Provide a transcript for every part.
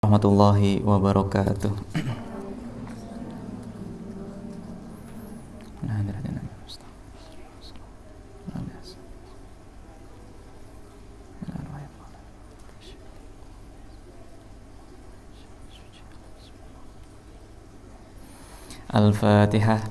warahmatullahi wabarakatuh. Al-Fatihah.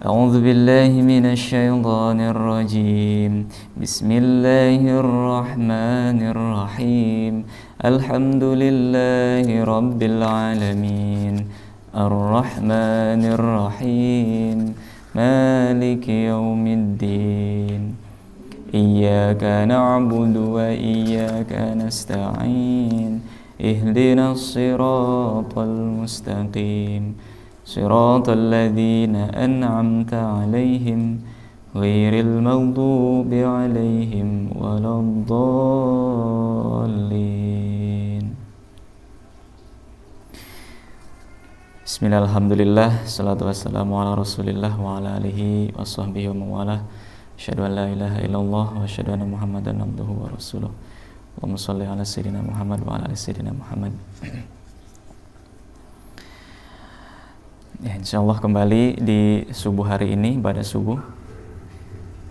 A'udzu billahi minasy syaithanir rajim. Bismillahirrahmanirrahim. Alhamdulillahi rabbil alamin. Ar-Rahmanir Rahim. Maliki yaumiddin. Iyyaka na'budu wa iyyaka nasta'in. Ihdinas siratal mustaqim. Siratal ladzina an'amta 'alaihim ghairil maghdubi 'alaihim waladdallin. Bismillah, alhamdulillah, salatu wassalamu ala rasulillah wa ala alihi wa sahbihi wa mawalah. Asyhadu an la ilaha illallah wa asyhadu anna muhammadan abduhu wa rasuluh. Allahumma shalli ala sayyidina Muhammad wa ala ali sayyidina Muhammad. Ya, insyaallah kembali di subuh hari ini, pada subuh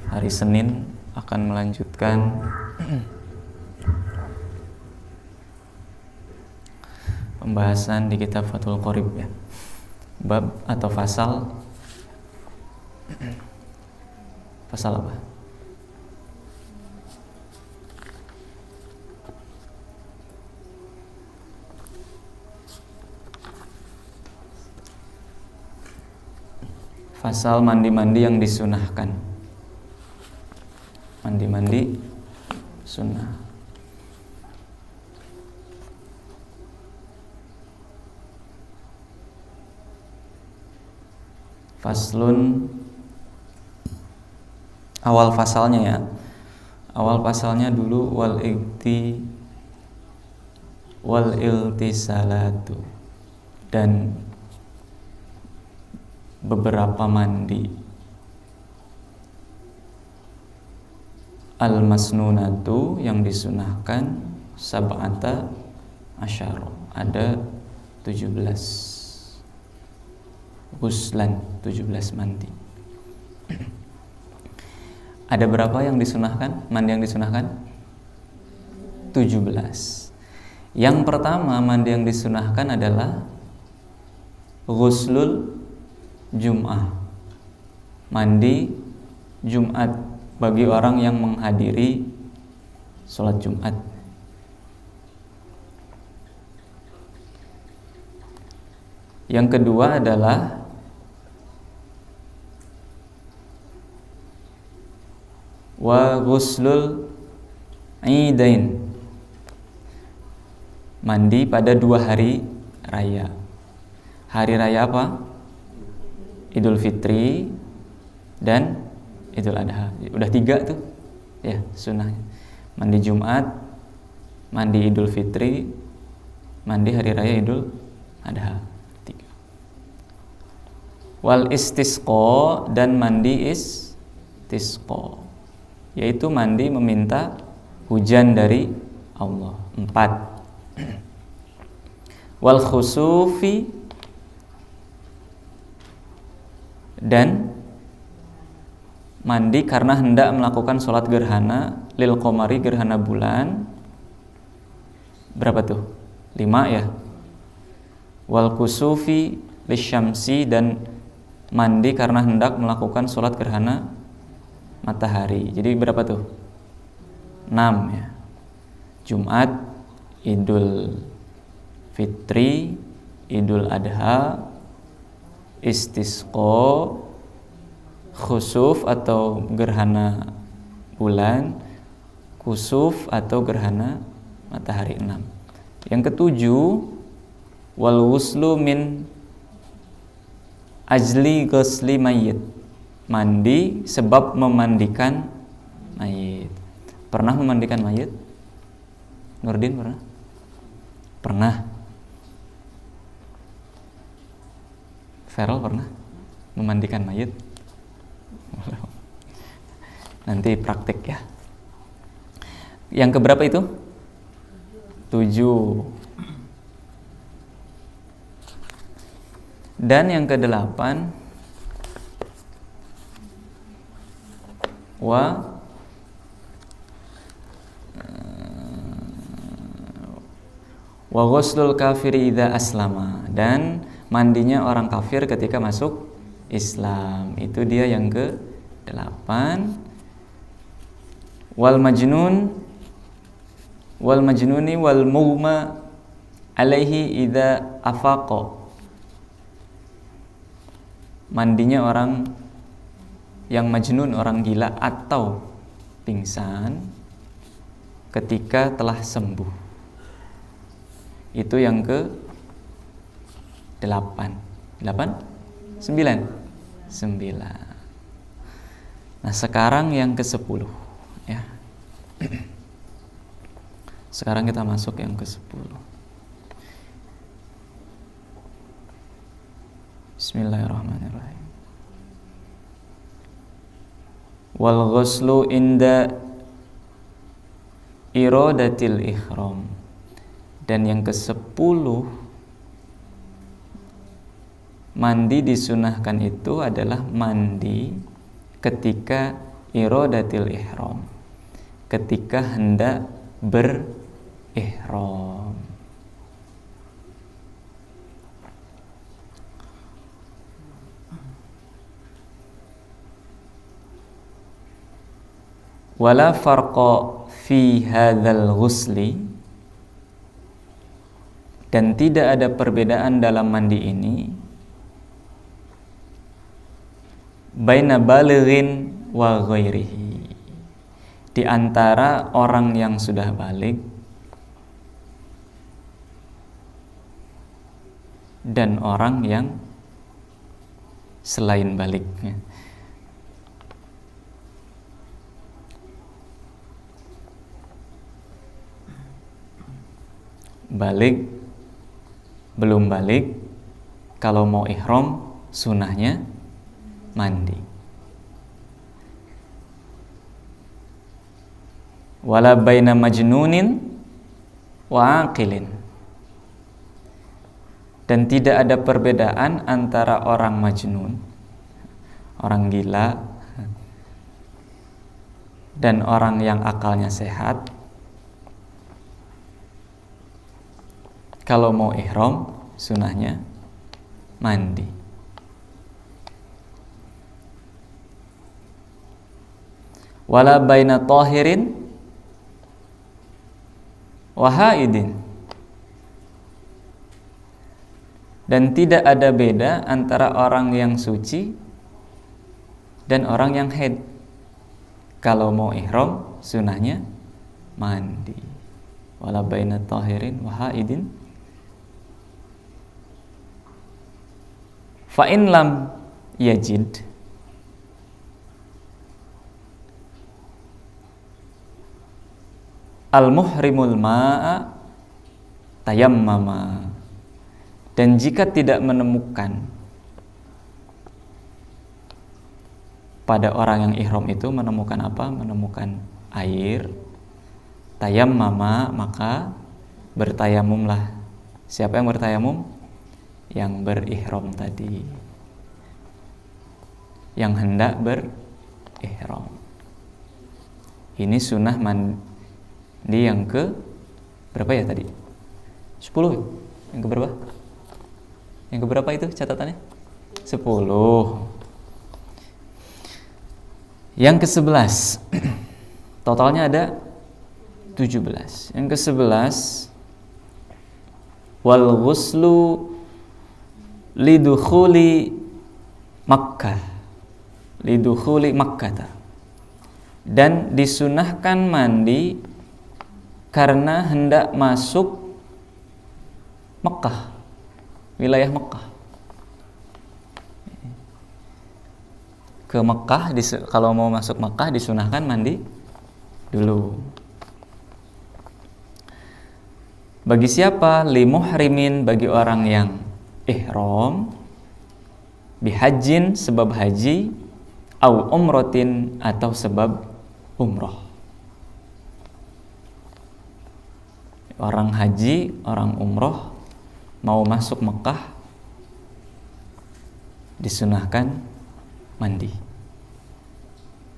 hari Senin akan melanjutkan pembahasan di kitab Fathul Qorib, ya. Bab atau fasal apa? Fasal mandi-mandi yang disunahkan. Mandi-mandi sunnah. Faslun, awal fasalnya, ya. Awal pasalnya dulu wal iltisalatu, dan beberapa mandi. Al-masnunatu, yang disunahkan, sab'ata asyara, ada 17 ghuslan, 17 mandi. Ada berapa yang disunahkan? Mandi yang disunahkan 17. Yang pertama mandi yang disunahkan adalah ghuslul Jum'ah, mandi Jumat bagi orang yang menghadiri sholat Jumat. Yang kedua adalah wa ghuslul idain, mandi pada 2 hari raya. Hari raya apa? Idul Fitri dan Idul Adha. Udah 3 tuh, ya, sunnahnya. Mandi Jumat, mandi Idul Fitri, mandi hari raya Idul Adha. 3. Wal istisqa, dan mandi istisqa, yaitu mandi meminta hujan dari Allah. 4. Wal khusufi, dan mandi karena hendak melakukan sholat gerhana lil qamari, gerhana bulan. Berapa tuh? 5, ya. Wal kusufi lisyamsi, dan mandi karena hendak melakukan sholat gerhana matahari. Jadi berapa tuh? 6, ya. Jumat, Idul Fitri, Idul Adha, istisqa, khusuf atau gerhana bulan, kusuf atau gerhana matahari. 6. Yang ketujuh, wal wuslu min ajli ghusli mayyit, mandi sebab memandikan mayit. Pernah memandikan mayit? Nurdin pernah? Pernah. Feral pernah memandikan mayit? Nanti praktik, ya. Yang keberapa itu? 7. Dan yang kedelapan, wa ghuslul kafiri idza aslama, dan mandinya orang kafir ketika masuk Islam. Itu dia yang ke-8. Wal majnuni wal mughma alaihi idza afaqa. Mandinya orang yang majnun, orang gila atau pingsan ketika telah sembuh. Itu yang ke-8. 9. Nah, sekarang yang ke-10 ya. Sekarang kita masuk yang ke-10. Bismillahirrahmanirrahim. Wal ghuslu inda iradatil ihram. Dan yang ke-10, mandi disunahkan itu adalah mandi ketika iradatil ihram, ketika hendak berihram. Wala farqa fi hadzal ghusli, dan tidak ada perbedaan dalam mandi ini baina balighin wa ghairihi, di antara orang yang sudah baligh dan orang yang selain balighnya. Baligh, belum baligh, kalau mau ihram sunahnya mandi. Wala baina majnunin wa aqilin, dan tidak ada perbedaan antara orang majnun, orang gila, dan orang yang akalnya sehat. Kalau mau ihram sunahnya mandi. Wala baina tahirin wa haidin, dan tidak ada beda antara orang yang suci dan orang yang haid. Kalau mau ihram sunahnya mandi. Wala baina tahirin wa haidin. Fa in lam yajid, al-muhrimul ma'a tayammama, dan jika tidak menemukan, pada orang yang ihram itu menemukan apa? Menemukan air, tayammama, maka bertayamumlah. Siapa yang bertayamum? Yang berihram tadi, yang hendak berihram. Ini sunnah mandi yang ke berapa ya tadi? 10. Yang ke berapa? Yang ke berapa itu catatannya? 10. Yang ke-11. Totalnya ada 17. Yang ke-11, wal ghuslu lidukhuli Makkah, lidukhuli Makkah, dan disunahkan mandi karena hendak masuk Mekah, wilayah Mekah. Ke Mekah, kalau mau masuk Mekah disunahkan mandi dulu. Bagi siapa? Li muhrimin, bagi orang yang ihram, bihajin, sebab haji, au umrotin, atau sebab umroh. Orang haji, orang umroh mau masuk Mekah disunahkan mandi.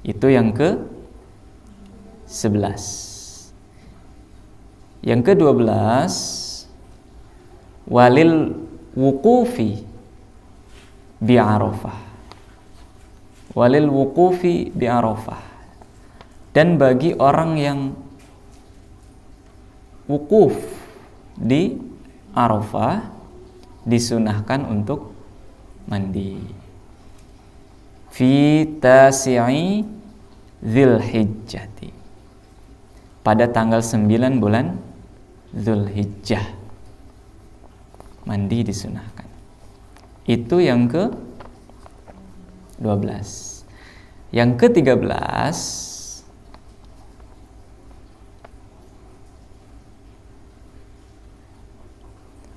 Itu yang ke-11. Yang ke-12, walil wuqufi bi Arafah. Walil wuqufi bi Arafah. Dan bagi orang yang wukuf di Arafah disunahkan untuk mandi. Fi tasi'i Dzulhijjati, pada tanggal 9 bulan Dzulhijjah mandi disunahkan. Itu yang ke-12. Yang ke-13,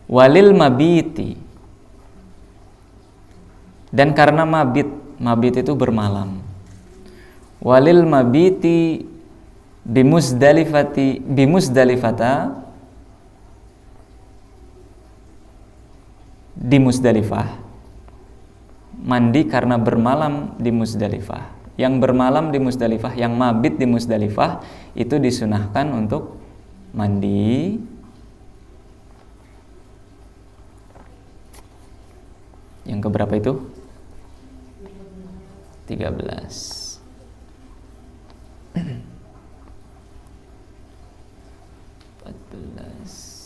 walil mabiti, dan karena mabit itu bermalam. Walil mabiti bimusdalifata, di Musdalifah, mandi karena bermalam di Musdalifah. Yang bermalam di Musdalifah, yang mabit di Musdalifah itu disunahkan untuk mandi yang keberapa itu? 13. 14.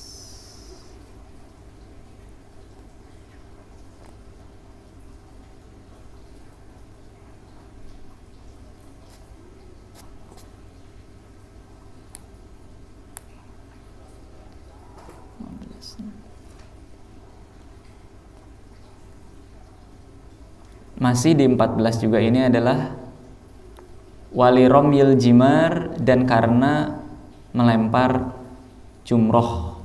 Masih di 14 juga, ini adalah wali romyil jimar, dan karena melempar jumroh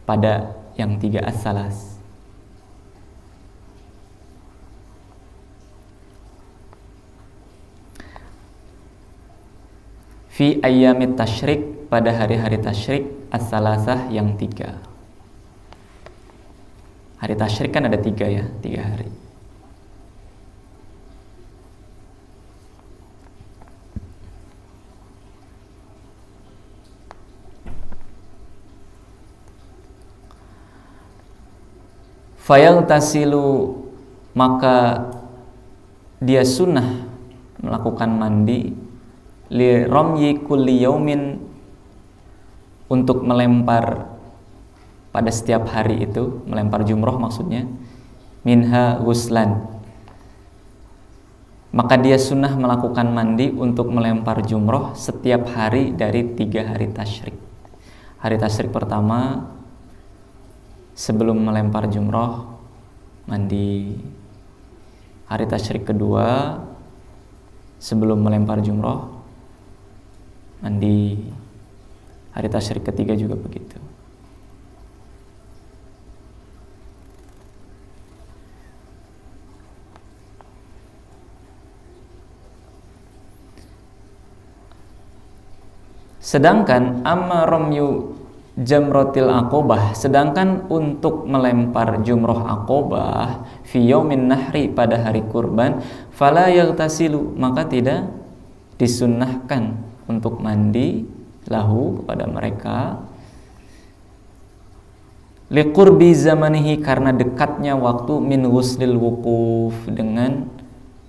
pada yang 3 as-salas. Fi ayyamit tasyrik, pada hari-hari tasyrik as-salasah yang 3. Hari tasyrik kan ada 3 ya, 3 hari. Fayaghtasilu, maka dia sunnah melakukan mandi li ramyi kulli yaumin, untuk melempar pada setiap hari itu, melempar jumroh maksudnya, minha ghuslan, maka dia sunnah melakukan mandi untuk melempar jumroh setiap hari dari 3 hari tasyrik. Hari tasyrik pertama sebelum melempar jumroh mandi. Hari tasyrik kedua sebelum melempar jumroh mandi. Hari tasyrik ketiga juga begitu. Sedangkan amma romyu jamrotil aqobah, sedangkan untuk melempar jumroh aqobah fi yaumin nahri, pada hari kurban, fala yaghtasilu, maka tidak disunnahkan untuk mandi lahu kepada mereka, liqurbi zamanihi, karena dekatnya waktu, min ghuslil wukuf, dengan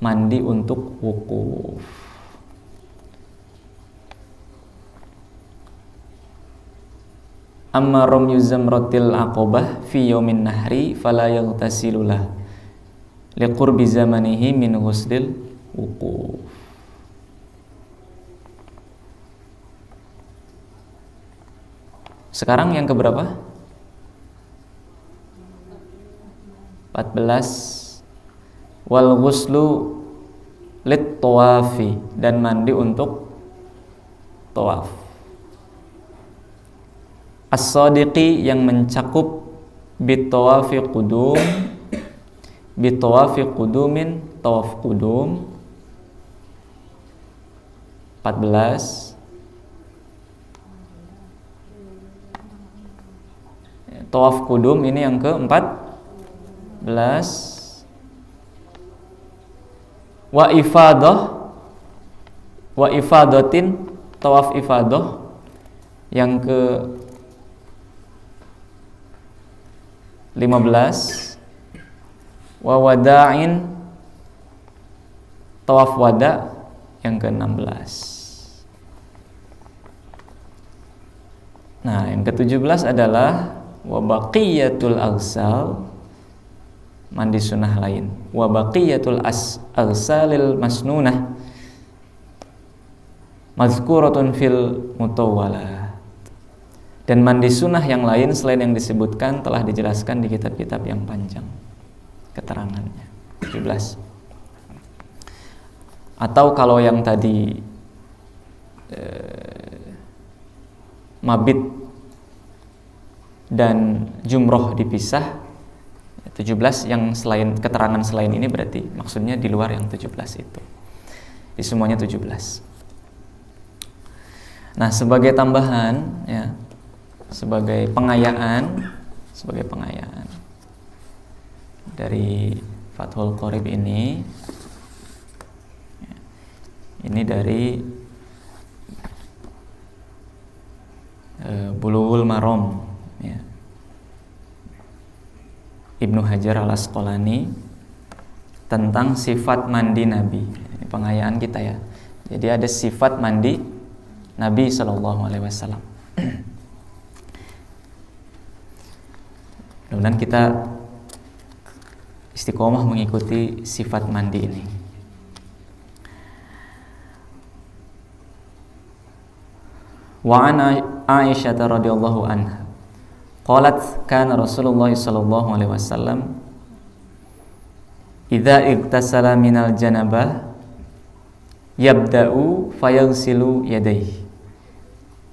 mandi untuk wukuf. Amma romyu zamratil aqobah fi yaumin nahri fala yaghtasilulah liqurbi zamanihi min ghuslil wukuf. Sekarang yang keberapa? 14. Wal ghuslu lit tawafi, dan mandi untuk tawaf. As-sadiqi, yang mencakup bitawafi qudum, bitawafi qudumin, tawaf qudum. 14. Tawaf qudum ini yang keempat, Wa ifadatin, tawaf ifadah yang ke 15. Wa wada'in, tawaf wada yang ke 16. Nah, yang ke 17 adalah wa baqiyatul aghsal, mandi sunnah lain. Wa baqiyatul aghsalil masnunah mazkuratun fil mutawwalah. Dan mandi sunnah yang lain selain yang disebutkan telah dijelaskan di kitab-kitab yang panjang keterangannya. 17. Atau kalau yang tadi mabit dan jumroh dipisah, 17 yang selain keterangan selain ini berarti maksudnya di luar yang 17 itu. Di semuanya 17. Nah, sebagai tambahan ya, sebagai pengayaan dari Fathul Qorib ini dari Bulughul Maram ya, Ibnu Hajar Al-Asqalani tentang sifat mandi Nabi. Ini pengayaan kita ya. Jadi ada sifat mandi Nabi Shallallahu Alaihi Wasallam. Mudah-mudahan kita istiqomah mengikuti sifat mandi ini. Wa an Aisyah radhiyallahu anha qalat kana Rasulullah sallallahu alaihi wasallam idza igtasala minal janabah yabda'u fayaghsilu yadayhi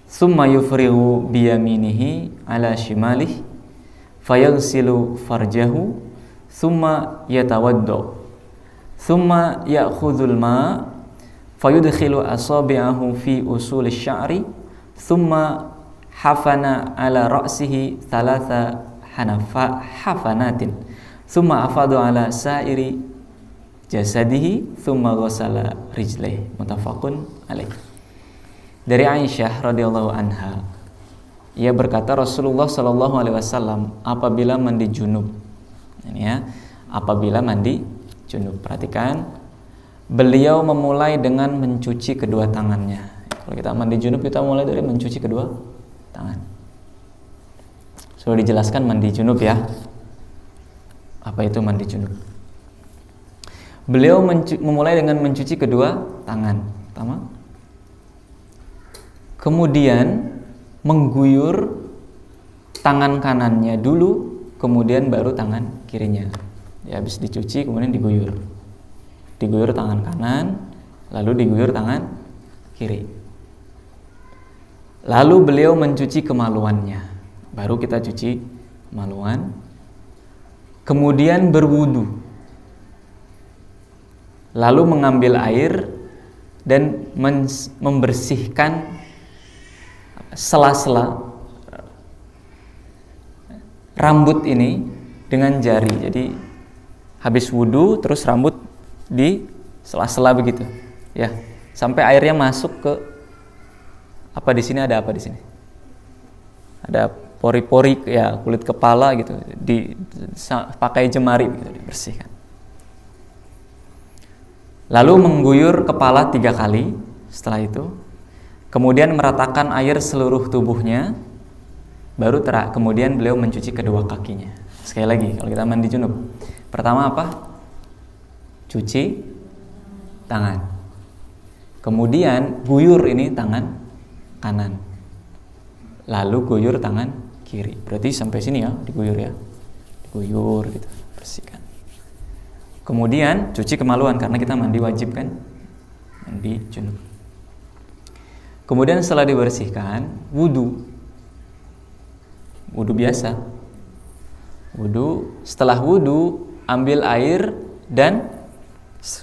thumma yufrighu biyaminihi ala shimalihi fayaghsilu farjahu thumma yatawadda thumma ya'khudhul ma fayudkhilu asabi'ahu fi usulis sya'ri thumma hafana ala ra'sihi thalatha hafanatin thumma afadu ala sa'iri jasadihi thumma ghasala rijlaihi. Muttafaqun alaih. Dari Aisyah radhiyallahu anha, ia berkata Rasulullah sallallahu alaihi wasallam apabila mandi junub, ini ya, apabila mandi junub, perhatikan, beliau memulai dengan mencuci kedua tangannya. Kalau kita mandi junub, kita mulai dari mencuci kedua tangan. Sudah dijelaskan mandi junub ya. Apa itu mandi junub? Beliau memulai dengan mencuci kedua tangan. Pertama. Kemudian mengguyur tangan kanannya dulu, kemudian baru tangan kirinya. Ya, habis dicuci kemudian diguyur. Diguyur tangan kanan, lalu diguyur tangan kiri. Lalu beliau mencuci kemaluannya. Baru kita cuci kemaluan. Kemudian berwudu. Lalu mengambil air dan membersihkan sela-sela rambut ini dengan jari. Jadi habis wudu terus rambut di sela-sela begitu. Ya, sampai airnya masuk ke apa di sini, ada apa di sini? Ada pori-pori ya, kulit kepala gitu, pakai jemari gitu, dibersihkan. Lalu mengguyur kepala 3 kali. Setelah itu kemudian meratakan air seluruh tubuhnya. Baru kemudian beliau mencuci kedua kakinya. Sekali lagi, kalau kita mandi junub, pertama apa? Cuci tangan. Kemudian guyur ini tangan kanan, lalu guyur tangan kiri. Berarti sampai sini ya, diguyur ya, diguyur gitu, bersihkan. Kemudian cuci kemaluan karena kita mandi wajib kan, mandi junub. Kemudian setelah dibersihkan, wudu biasa. Wudu, setelah wudu ambil air dan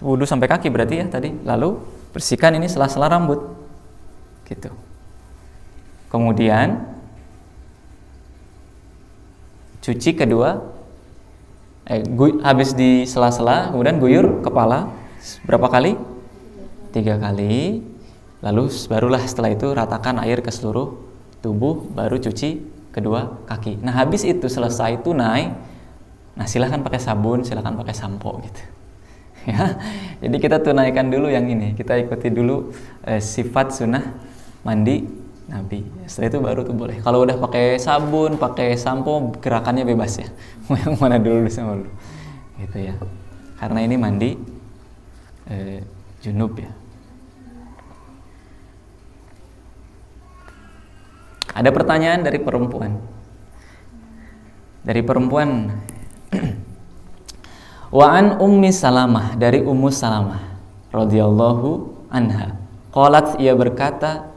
wudu sampai kaki berarti ya tadi. Lalu bersihkan ini sela-sela rambut, gitu. Kemudian cuci kedua Habis di sela-sela, kemudian guyur kepala berapa kali? 3 kali. Lalu barulah setelah itu ratakan air ke seluruh tubuh, baru cuci kedua kaki. Nah habis itu selesai tunai, nah silahkan pakai sabun, silahkan pakai sampo gitu. Ya, jadi kita tunaikan dulu yang ini, kita ikuti dulu sifat sunnah mandi Nabi. Setelah itu baru tuh boleh. Kalau udah pakai sabun, pakai sampo, gerakannya bebas ya. Mau yang mana dulu sama dulu, gitu ya. Karena ini mandi junub ya. Ada pertanyaan dari perempuan. Dari perempuan. Wa an Ummi Salamah, dari Ummu Salamah radhiyallahu anha. Qalat, ia berkata,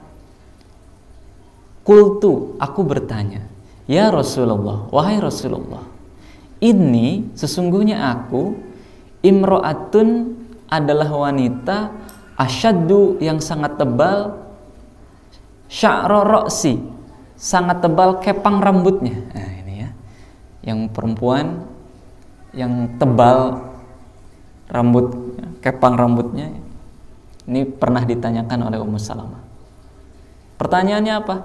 qultu, aku bertanya, ya Rasulullah, wahai Rasulullah, ini sesungguhnya aku imro'atun adalah wanita asyaddu yang sangat tebal, sya'ra ra'si, sangat tebal kepang rambutnya. Nah ini ya, yang perempuan yang tebal rambut, kepang rambutnya. Ini pernah ditanyakan oleh Ummu Salamah. Pertanyaannya apa?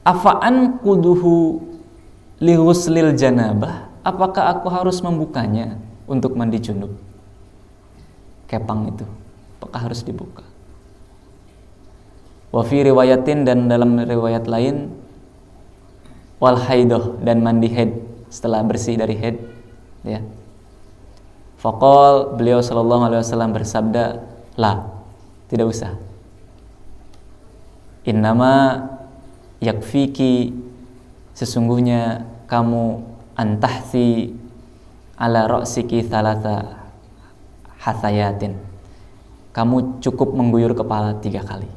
Afa'an kuduhu li ghuslil janabah? Apakah aku harus membukanya untuk mandi junub? Kepang itu apakah harus dibuka? Wa fi riwayatin, dan dalam riwayat lain, wal haidah, dan mandi haid setelah bersih dari haid ya. Faqal, beliau sallallahu alaihi wasallam bersabda, la, tidak usah. Innama yakfiki, sesungguhnya kamu antahsi ala ra'siki thalatha hathayatin, kamu cukup mengguyur kepala 3 kali.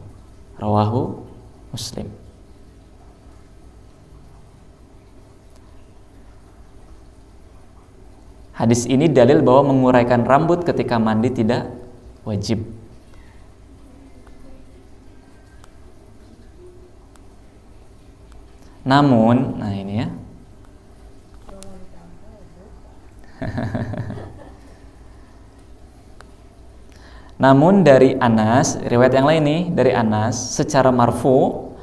Rawahu Muslim. Hadis ini dalil bahwa menguraikan rambut ketika mandi tidak wajib. Namun, nah ini ya. Namun dari Anas, riwayat yang lain nih dari Anas secara marfu,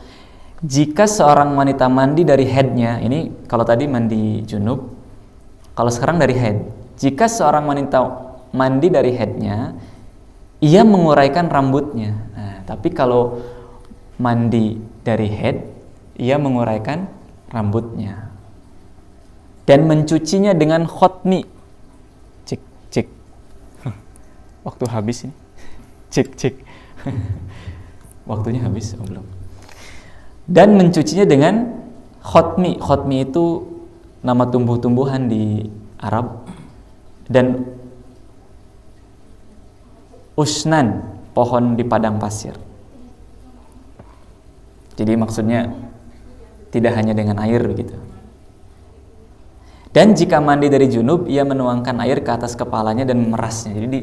jika seorang wanita mandi dari haidnya, ini kalau tadi mandi junub, kalau sekarang dari haid. Jika seorang wanita mandi dari haidnya, ia menguraikan rambutnya. Nah, tapi kalau mandi dari haid, ia menguraikan rambutnya dan mencucinya dengan khotmi. Cik, cik. Waktu habis ini. Cik, cik. Waktunya habis, oh, belum. Dan mencucinya dengan khotmi. Khotmi itu nama tumbuh-tumbuhan di Arab, dan usnan, pohon di padang pasir. Jadi maksudnya tidak hanya dengan air begitu. Dan jika mandi dari junub, ia menuangkan air ke atas kepalanya dan memerasnya. Jadi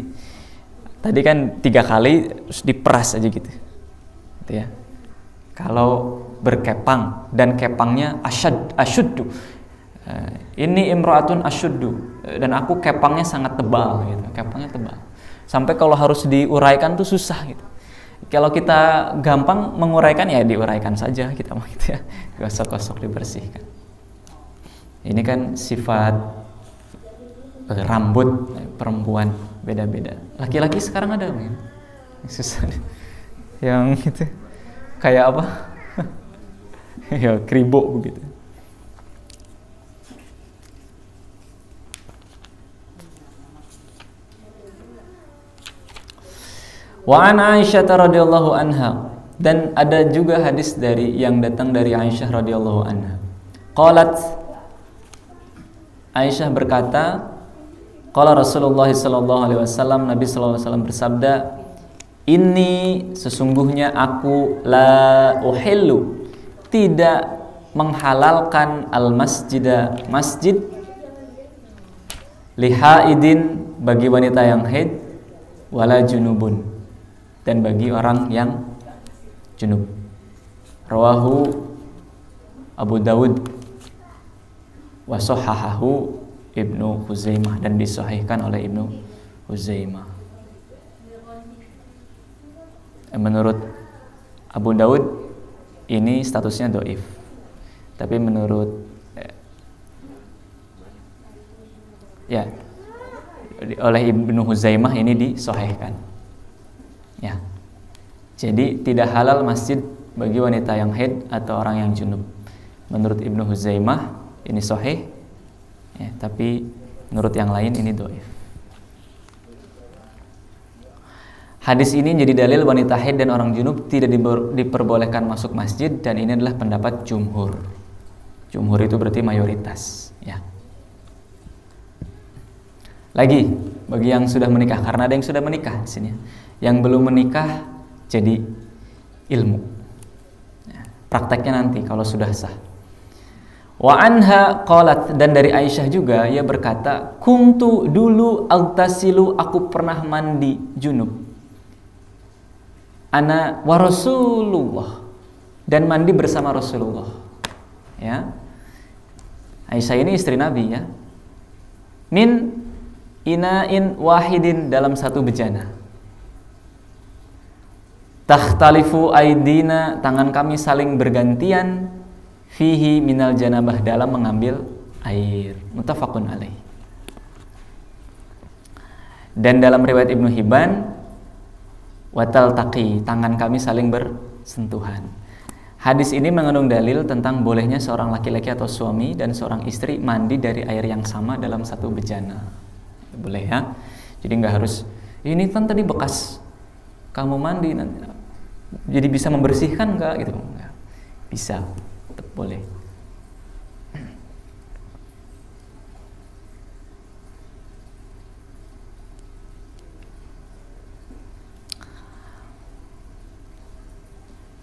tadi kan 3 kali terus diperas aja gitu ya. Kalau berkepang dan kepangnya asyuddu, ini imro'atun asyuddu, dan aku kepangnya sangat tebal gitu. Kepangnya tebal sampai kalau harus diuraikan tuh susah gitu. Kalau kita gampang menguraikan ya diuraikan saja kita mau gitu ya, gosok-gosok dibersihkan. Ini kan sifat rambut perempuan beda-beda. Laki-laki sekarang ada men, susah yang gitu kayak apa ya kribo begitu. Wa an Aisyah radhiyallahu anha, dan ada juga hadis dari yang datang dari Aisyah radhiyallahu anha. Qalat, Aisyah berkata, qala Rasulullah sallallahu alaihi wasallam, Nabi sallallahu alaihi wasallam bersabda, "Inni, sesungguhnya aku la uhillu, tidak menghalalkan al-masjida, masjid, lihaidin, bagi wanita yang haid, wala junubun, dan bagi orang yang junub." Rawahu Abu Dawud wa sahhahahu, Ibnu Huzaimah dan disahihkan oleh Ibnu Huzaimah. Menurut Abu Daud ini statusnya dhaif. Tapi menurut oleh Ibnu Huzaimah ini disahihkan. Ya. Jadi tidak halal masjid bagi wanita yang haid atau orang yang junub. Menurut Ibnu Huzaimah ini sahih. Ya, tapi menurut yang lain ini dhaif. Hadis ini jadi dalil wanita haid dan orang junub tidak diperbolehkan masuk masjid, dan ini adalah pendapat jumhur. Jumhur itu berarti mayoritas, ya. Lagi bagi yang sudah menikah, karena ada yang sudah menikah di sini. Yang belum menikah jadi ilmu. Ya, prakteknya nanti kalau sudah sah. Wa anha qalat, dan dari Aisyah juga ia berkata, kuntu dulu agtasilu, aku pernah mandi junub. Ana wa Rasulullah, dan mandi bersama Rasulullah. Ya. Aisyah ini istri Nabi, ya. Min ina'in wahidin, dalam satu bejana. Takhtalifu aidina, tangan kami saling bergantian, fihi minal janabah, dalam mengambil air. Muttafaqun alaih. Dan dalam riwayat Ibnu Hibban, watal taqi, tangan kami saling bersentuhan. Hadis ini mengandung dalil tentang bolehnya seorang laki-laki atau suami dan seorang istri mandi dari air yang sama dalam satu bejana. Boleh, ya. Jadi nggak harus ini kan tadi bekas kamu mandi, nanti jadi bisa membersihkan nggak gitu? Nggak. Bisa, tetap boleh.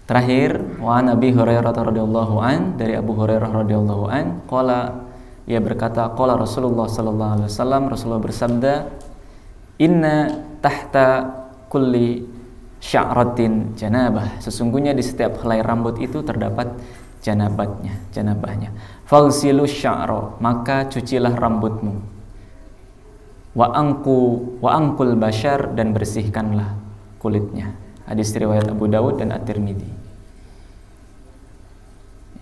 Terakhir, wa Nabi Hurairah radhiyallahu an, dari Abu Hurairah radhiyallahu an, qala, ia berkata, qala Rasulullah sallallahu alaihi wasallam, Rasulullah bersabda, inna tahta kulli sya'ratin janabah, sesungguhnya di setiap helai rambut itu terdapat janabahnya. Falsilu sya'ra, maka cucilah rambutmu. Wa angkul bashar, dan bersihkanlah kulitnya. Hadis riwayat Abu Dawud dan At-Tirmidzi.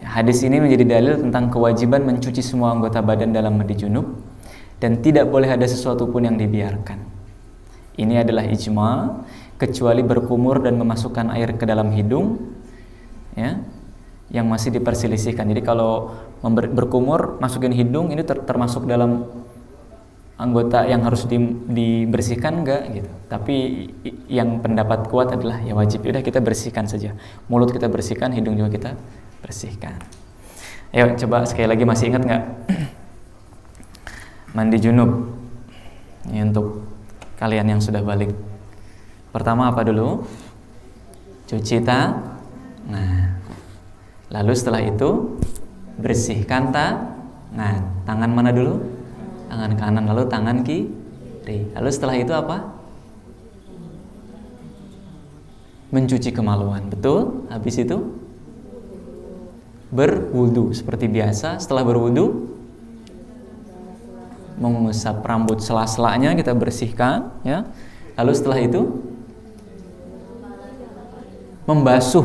Hadis ini menjadi dalil tentang kewajiban mencuci semua anggota badan dalam mandi junub, dan tidak boleh ada sesuatu pun yang dibiarkan. Ini adalah ijma, kecuali berkumur dan memasukkan air ke dalam hidung, ya, yang masih diperselisihkan. Jadi kalau berkumur masukin hidung, ini termasuk dalam anggota yang harus dibersihkan enggak gitu. Tapi yang pendapat kuat adalah ya wajib, udah kita bersihkan saja. Mulut kita bersihkan, hidung juga kita bersihkan. Ayo coba sekali lagi, masih ingat nggak? Mandi junub. Ini untuk kalian yang sudah balik. Pertama apa dulu? Cuci tangan. Lalu setelah itu bersihkan tangan. Tangan mana dulu? Tangan kanan, lalu tangan kiri. Lalu setelah itu apa? Mencuci kemaluan. Betul? Habis itu berwudu seperti biasa. Setelah berwudu, mengusap rambut sela-selanya, kita bersihkan, ya. Lalu setelah itu membasuh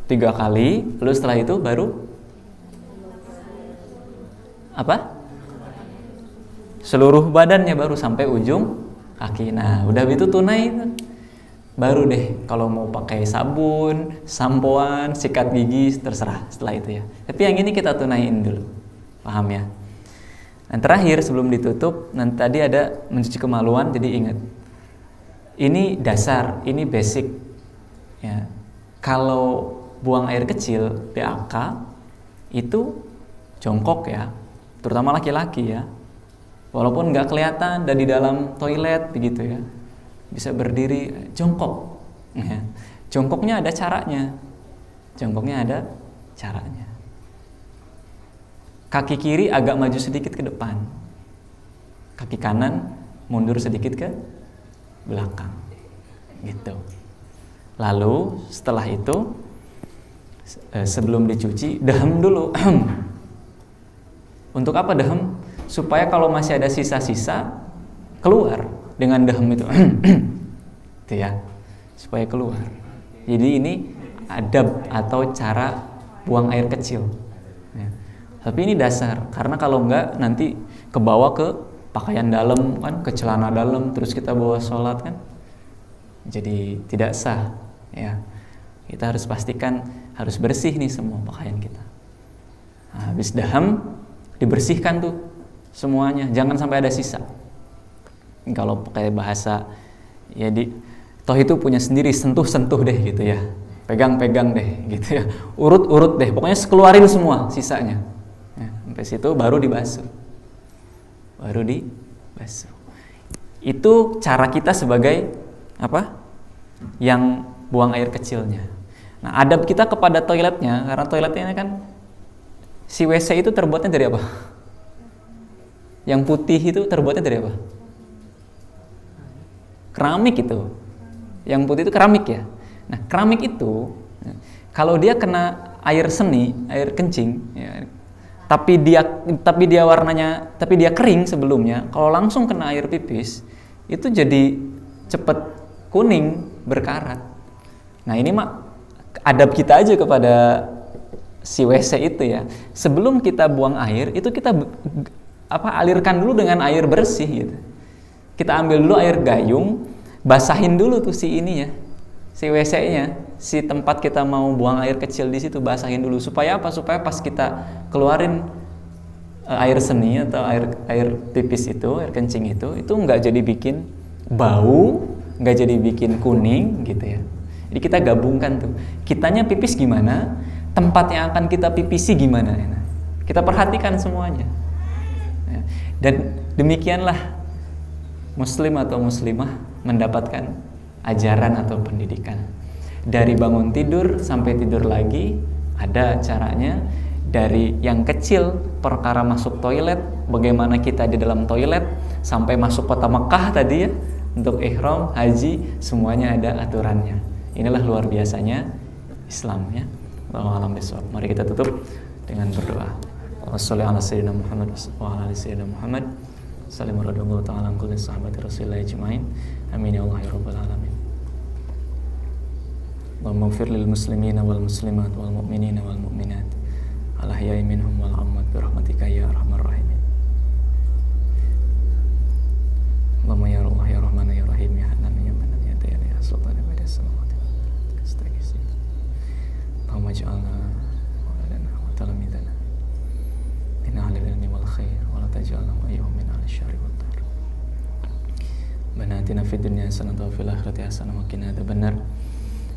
3 kali. Lalu setelah itu baru apa? Seluruh badannya, baru sampai ujung kaki. Nah, udah itu tunai itu. Baru deh kalau mau pakai sabun, sampoan, sikat gigi, terserah setelah itu, ya. Tapi yang ini kita tunain dulu. Paham, ya? Dan terakhir sebelum ditutup, nanti tadi ada mencuci kemaluan, jadi ingat. Ini dasar, ini basic. Ya. Kalau buang air kecil, BAK, itu jongkok, ya. Terutama laki-laki, ya. Walaupun nggak kelihatan, dan di dalam toilet begitu, ya, bisa berdiri jongkok. Ya. Jongkoknya ada caranya. Kaki kiri agak maju sedikit ke depan, kaki kanan mundur sedikit ke belakang, gitu. Lalu setelah itu sebelum dicuci, dehem dulu. Untuk apa dehem? supaya kalau masih ada sisa-sisa keluar dengan dehem itu. Itu ya, supaya keluar. Jadi ini adab atau cara buang air kecil ya. Tapi ini dasar, karena kalau enggak nanti kebawa ke pakaian dalam kan, ke celana dalam, terus kita bawa sholat kan, jadi tidak sah ya. Kita harus pastikan harus bersih nih semua pakaian kita. Nah, habis daham dibersihkan tuh semuanya, jangan sampai ada sisa. Kalau pakai bahasa ya toh itu punya sendiri, sentuh-sentuh deh gitu ya, pegang-pegang deh gitu ya, urut-urut deh, pokoknya keluarin semua sisanya ya, sampai situ baru dibasuh. Itu cara kita sebagai apa? Yang buang air kecilnya. Nah, adab kita kepada toiletnya, karena toiletnya kan si WC itu terbuatnya dari apa? Yang putih itu terbuatnya dari apa? Keramik itu. Yang putih itu keramik ya. Nah, keramik itu kalau dia kena air seni, air kencing ya, tapi dia kering sebelumnya, kalau langsung kena air pipis itu jadi cepet kuning, berkarat. Nah, ini mah adab kita aja kepada si WC itu ya. Sebelum kita buang air, itu kita alirkan dulu dengan air bersih gitu. Kita ambil dulu air gayung, basahin dulu tuh si ininya, si WC-nya, si tempat kita mau buang air kecil di situ, basahin dulu. Supaya apa? Supaya pas kita keluarin air seni atau air pipis itu, air kencing itu nggak jadi bikin bau, nggak jadi bikin kuning gitu ya. Jadi kita gabungkan tuh. Kitanya pipis gimana, tempat yang akan kita pipisi gimana. Ya. Kita perhatikan semuanya. Ya. Dan demikianlah muslim atau muslimah mendapatkan ajaran atau pendidikan. Dari bangun tidur sampai tidur lagi ada caranya. Dari yang kecil, perkara masuk toilet, bagaimana kita di dalam toilet, sampai masuk kota Mekah tadi ya, untuk ihram, haji, semuanya ada aturannya. Inilah luar biasanya Islam ya. Wallahu a'lam bishawab. Mari kita tutup dengan berdoa. Wassallallahu ala sayyidina Muhammad wa ala ali sayyidina Muhammad. Salam radhiyallahu ta'ala an kulli sahabati Rasulillah ajmain. Amin ya Allah ya rabbal alamin. Allahumma ighfir lil muslimina wal muslimat wal mu'minina wal mu'minat. Al-ahya'i minhum wal amwat bi rahmatika ya arhamar rahimin. Allahumma ya Allah ya Rahman ya Rahim ya Hanan ya Manan ya Dayan ya Sultan ya Bada samawati astaghfir. Allahumma ij'alna wa lana wa talamidana min ahli al-ilmi wal khair wa la taj'alna ayyuhum min ahli syarri wad dar. Rabbana atina fid dunya hasanatan wa fil akhirati hasanatan wa qina adzabannar.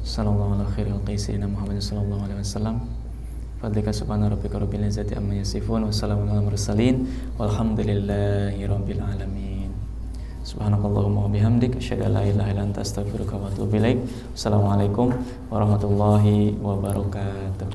Sallallahu ala khairil qaisina Muhammad sallallahu alaihi wasallam. Fadlika subhana rabbika rabbil izzati amma yasifun wa salamun alal mursalin walhamdulillahi rabbil alamin. Subhanakallahumma wa bihamdik asyhadu an la ilaha illa anta astaghfiruka wa atubu ilaik. Wassalamualaikum warahmatullahi wabarakatuh.